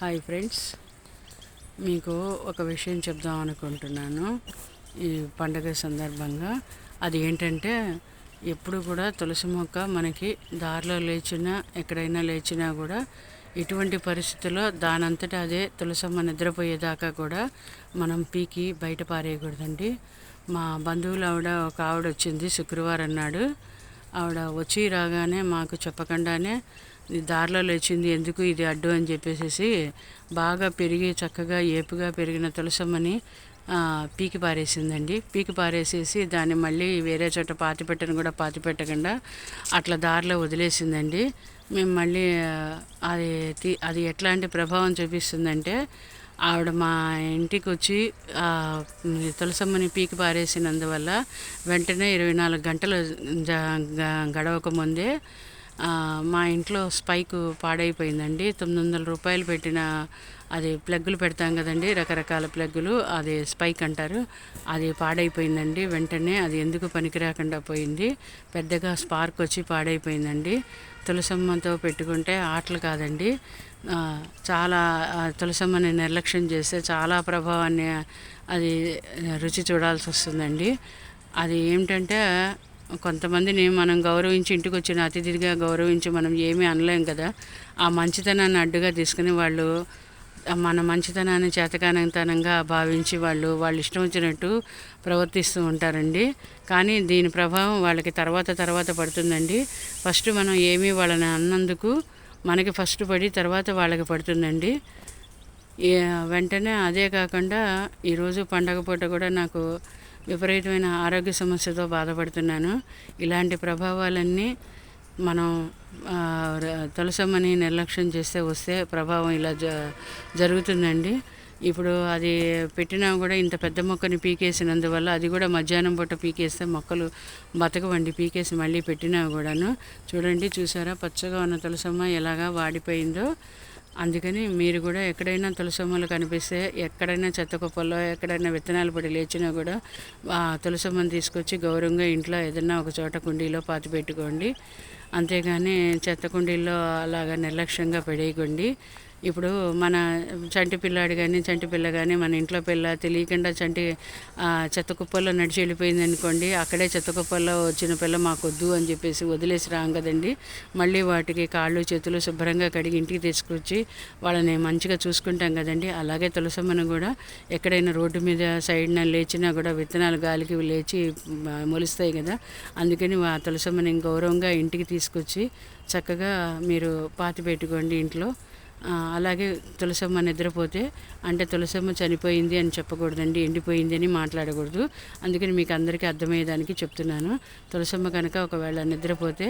Hi friends, మీకు ఒక విషయం చెప్దాం అనుకుంటున్నాను ఈ పండగ సందర్భంగా. అది ఏంటంటే, ఎప్పుడు కూడా తులసి మొక్క మనకి దారిలో లేచినా ఎక్కడైనా లేచినా కూడా ఎటువంటి పరిస్థితుల్లో దానంతటా అదే తులసమ్మ నిద్రపోయేదాకా కూడా మనం పీకి బయట పారేయకూడదండి. మా బంధువులు ఒక ఆవిడ వచ్చింది శుక్రవారం నాడు. ఆవిడ వచ్చి రాగానే మాకు చెప్పకుండానే దారిలో లేచింది, ఎందుకు ఇది అడ్డు అని చెప్పేసి బాగా పెరిగి చక్కగా ఏపుగా పెరిగిన తులసమ్మని పీకి పారేసిందండి. పీకి పారేసేసి దాన్ని మళ్ళీ వేరే చోట పాతిపెట్టకుండా అట్లా దారిలో వదిలేసిందండి. మేము మళ్ళీ అది ఎట్లాంటి ప్రభావం చూపిస్తుందంటే, ఆవిడ మా ఇంటికి వచ్చి తులసమ్మని పీకి పారేసినందువల్ల వెంటనే 24 గంటలు గడవక ముందే మా ఇంట్లో స్పైక్ పాడైపోయిందండి. 900 రూపాయలు పెట్టిన అది ప్లగ్గులు పెడతాం కదండి, రకరకాల ప్లగ్గులు, అది స్పైక్ అంటారు, అది పాడైపోయిందండి. వెంటనే అది ఎందుకు పనికి రాకుండా పోయింది, పెద్దగా స్పార్క్ వచ్చి పాడైపోయిందండి. తులసమ్మతో పెట్టుకుంటే ఆటలు కాదండి. చాలా తులసమ్మని నిర్లక్ష్యం చేస్తే చాలా ప్రభావాన్ని అది రుచి చూడాల్సి వస్తుందండి. అది ఏమిటంటే, కొంతమందిని మనం గౌరవించి ఇంటికి వచ్చిన అతిథిగా గౌరవించి మనం ఏమీ అనలేం కదా. ఆ మంచితనాన్ని అడ్డుగా తీసుకుని వాళ్ళు మన మంచితనాన్ని చేతకానితనంగా భావించి వాళ్ళు ఇష్టం వచ్చినట్టు ప్రవర్తిస్తూ ఉంటారండి. కానీ దీని ప్రభావం వాళ్ళకి తర్వాత పడుతుందండి. ఫస్ట్ మనం ఏమీ వాళ్ళని అన్నందుకు మనకి ఫస్ట్ పడి తర్వాత వాళ్ళకి పడుతుందండి. వెంటనే అదే కాకుండా ఈరోజు పండగ పూట కూడా నాకు విపరీతమైన ఆరోగ్య సమస్యతో బాధపడుతున్నాను. ఇలాంటి ప్రభావాలన్నీ మనం తులసమ్మని నిర్లక్ష్యం చేస్తే వస్తే ప్రభావం ఇలా జరుగుతుందండి. ఇప్పుడు అది పెట్టినా కూడా ఇంత పెద్ద మొక్కని పీకేసినందువల్ల, అది కూడా మధ్యాహ్నం పూట పీకేస్తే మొక్కలు బతకవండి. పీకేసి మళ్ళీ పెట్టినా కూడాను చూసారా పచ్చగా ఉన్న తులసమ్మ ఎలాగా వాడిపోయిందో. అందుకని మీరు కూడా ఎక్కడైనా తులసమ్మలు కనిపిస్తే, ఎక్కడైనా చెత్త కుప్పల్లో ఎక్కడైనా విత్తనాలు పడి లేచినా కూడా తులసమ్మని తీసుకొచ్చి గౌరవంగా ఇంట్లో ఏదైనా ఒక చోట కుండీలో పాతి పెట్టుకోండి. అంతేగాని చెత్త కుండీల్లో అలాగా నిర్లక్ష్యంగా పడేయకండి. ఇప్పుడు మన చంటి పిల్లాడు కానీ చంటి పిల్ల కానీ మన ఇంట్లో పిల్ల తెలియకుండా చెత్త కుప్పల్లో నడిచి వెళ్ళిపోయింది అనుకోండి, అక్కడే చెత్త కుప్పల్లో వచ్చిన పిల్ల మాకొద్దు అని చెప్పేసి వదిలేసి రాం కదండి. మళ్ళీ వాటికి కాళ్ళు చేతులు శుభ్రంగా కడిగి ఇంటికి తీసుకొచ్చి వాళ్ళని మంచిగా చూసుకుంటాం కదండి. అలాగే తులసమ్మను కూడా ఎక్కడైనా రోడ్డు మీద సైడ్న లేచినా కూడా విత్తనాలు గాలికి లేచి మొలుస్తాయి కదా. అందుకని ఆ తులసమ్మని గౌరవంగా ఇంటికి తీసుకొచ్చి చక్కగా మీరు పాతి పెట్టుకోండి ఇంట్లో. అలాగే తులసమ్మ నిద్రపోతే అంటే తులసమ్మ చనిపోయింది అని చెప్పకూడదండి, ఎండిపోయింది అని మాట్లాడకూడదు. అందుకని మీకు అందరికీ అర్థమయ్యేదానికి చెప్తున్నాను. తులసమ్మ కనుక ఒకవేళ నిద్రపోతే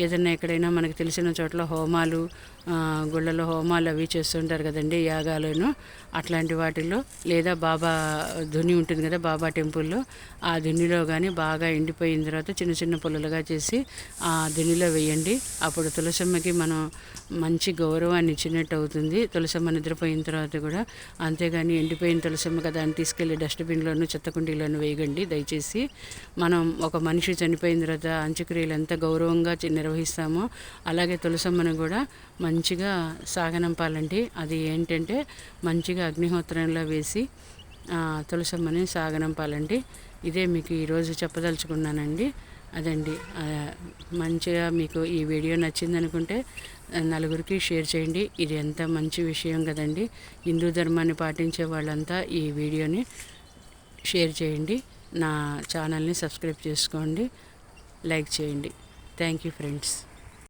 ఏదైనా ఎక్కడైనా మనకు తెలిసిన చోట్ల హోమాలు, గుళ్ళలో హోమాలు అవి చేస్తుంటారు కదండి, యాగాలను, అట్లాంటి వాటిల్లో లేదా బాబా ధుని ఉంటుంది కదా, బాబా టెంపుల్లో, ఆ ధునిలో కానీ బాగా ఎండిపోయిన తర్వాత చిన్న చిన్న పుల్లలుగా చేసి ఆ ధునిలో వేయండి. అప్పుడు తులసమ్మకి మనం మంచి గౌరవాన్ని ఇచ్చినట్టు అవుతుంది. తులసమ్మ నిద్రపోయిన తర్వాత కూడా. అంతేగాని ఎండిపోయిన తులసమ్మ కదా అని తీసుకెళ్ళి డస్ట్బిన్లోను చెత్తకుండీలోను వేయకండి దయచేసి. మనం ఒక మనిషి చనిపోయిన తర్వాత అంత్యక్రియలు ఎంత గౌరవంగా నిర్వహిస్తామో అలాగే తులసమ్మను కూడా మంచిగా సాగనంపాలండి. అది ఏంటంటే మంచిగా అగ్నిహోత్రంలో వేసి తులసమ్మని సాగనంపాలండి. ఇదే మీకు ఈరోజు చెప్పదలుచుకున్నానండి. అదండి, మంచిగా మీకు ఈ వీడియో నచ్చిందనుకుంటే నలుగురికి షేర్ చేయండి. ఇది ఎంత మంచి విషయం కదండి. హిందూ ధర్మాన్ని పాటించే వాళ్ళంతా ఈ వీడియోని షేర్ చేయండి. నా ఛానల్ని సబ్స్క్రైబ్ చేసుకోండి, లైక్ చేయండి. Thank you friends.